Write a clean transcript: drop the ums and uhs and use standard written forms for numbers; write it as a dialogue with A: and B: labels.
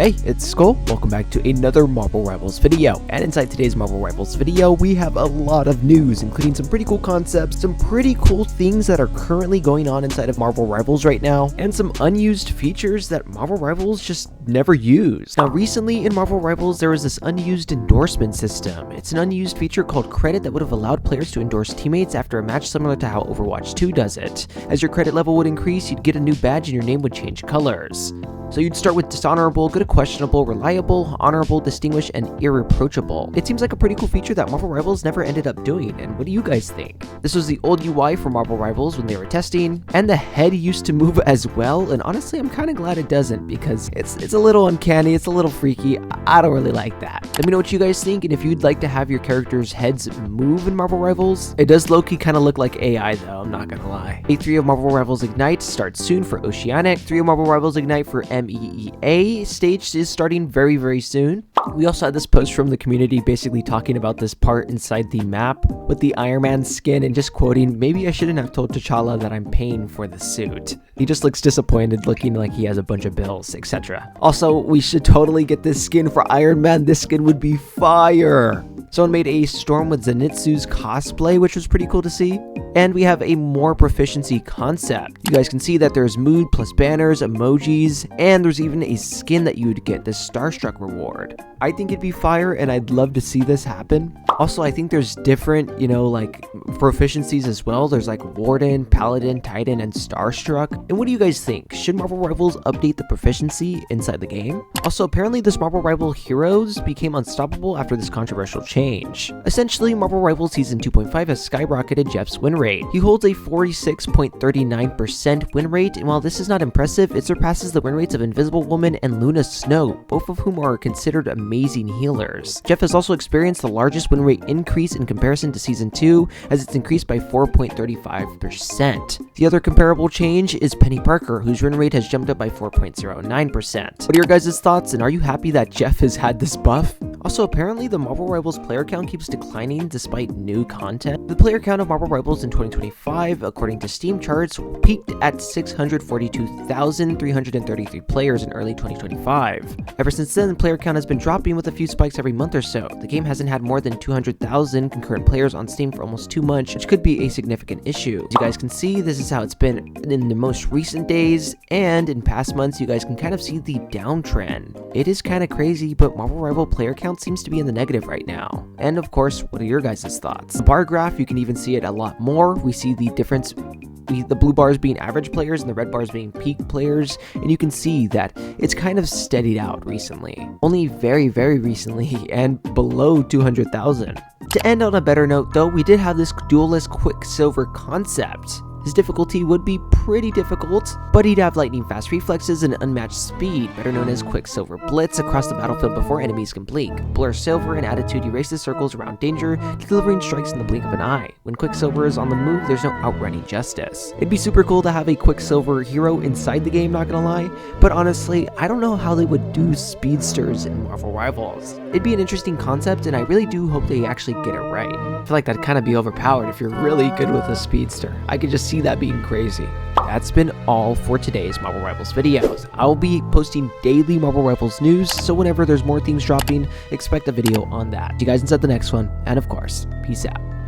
A: Hey, it's Skull. Welcome back to another Marvel Rivals video. And inside today's Marvel Rivals video, we have a lot of news, including some pretty cool concepts, some pretty cool things that are currently going on inside of Marvel Rivals right now, and some unused features that Marvel Rivals just never used. Now, recently in Marvel Rivals, there was this unused endorsement system. It's an unused feature called credit that would have allowed players to endorse teammates after a match, similar to how Overwatch 2 does it. As your credit level would increase, you'd get a new badge and your name would change colors. So you'd start with dishonorable, good to questionable, reliable, honorable, distinguished, and irreproachable. It seems like a pretty cool feature that Marvel Rivals never ended up doing, and what do you guys think? This was the old UI for Marvel Rivals when they were testing, and the head used to move as well, and honestly I'm kind of glad it doesn't, because it's a little uncanny, it's a little freaky. I don't really like that. Let me know what you guys think, and if you'd like to have your characters' heads move in Marvel Rivals. It does low-key kind of look like AI though, I'm not gonna lie. Day 3 of Marvel Rivals Ignite starts soon for Oceanic. 3 of Marvel Rivals Ignite for MEEA stage is starting very soon. We also had this post from the community basically talking about this part inside the map with the Iron Man skin and just quoting, "Maybe I shouldn't have told T'Challa that I'm paying for the suit." He just looks disappointed, looking like he has a bunch of bills, etc. Also, we should totally get this skin for Iron Man. This skin would be fire. Someone made a Storm with Zenitsu's cosplay, which was pretty cool to see. And we have a more proficiency concept. You guys can see that there's mood plus banners, emojis, and there's even a skin that you would get, the Starstruck reward. I think it'd be fire, and I'd love to see this happen. Also, I think there's different, like proficiencies as well. There's like Warden, Paladin, Titan, and Starstruck. And what do you guys think? Should Marvel Rivals update the proficiency inside the game? Also, apparently this Marvel Rival Heroes became unstoppable after this controversial change. Essentially, Marvel Rivals Season 2.5 has skyrocketed Jeff's win rate. He holds a 46.39% win rate, and while this is not impressive, it surpasses the win rates of Invisible Woman and Luna Snow, both of whom are considered amazing healers. Jeff has also experienced the largest win rate increase in comparison to Season 2, as it's increased by 4.35%. The other comparable change is Penny Parker, whose win rate has jumped up by 4.09%. What are your guys' thoughts, and are you happy that Jeff has had this buff? Also, apparently the Marvel Rivals player count keeps declining despite new content. The player count of Marvel Rivals in 2025, according to Steam charts, peaked at 642,333 players in early 2025. Ever since then, the player count has been dropping with a few spikes every month or so. The game hasn't had more than 200,000 concurrent players on Steam for almost 2 months, which could be a significant issue. As you guys can see, this is how it's been in the most recent days, and in past months, you guys can kind of see the downtrend. It is kind of crazy, but Marvel Rival player count seems to be in the negative right now. And of course, what are your guys' thoughts? The bar graph, you can even see it a lot more. We see the difference, the blue bars being average players and the red bars being peak players, and you can see that it's kind of steadied out recently. Only very recently, and below 200,000. To end on a better note though, we did have this duelist Quicksilver concept. His difficulty would be pretty difficult, but he'd have lightning fast reflexes and unmatched speed, better known as Quicksilver Blitz, across the battlefield before enemies can blink. Blur Silver and Attitude erases circles around danger, delivering strikes in the blink of an eye. When Quicksilver is on the move, there's no outrunning justice. It'd be super cool to have a Quicksilver hero inside the game, not gonna lie, but honestly, I don't know how they would do speedsters in Marvel Rivals. It'd be an interesting concept, and I really do hope they actually get it right. I feel like that'd kind of be overpowered if you're really good with a speedster. I could just see that being crazy. That's been all for today's Marvel Rivals videos. I'll be posting daily Marvel Rivals news, so whenever there's more things dropping, expect a video on that. See you guys inside the next one, and of course, peace out.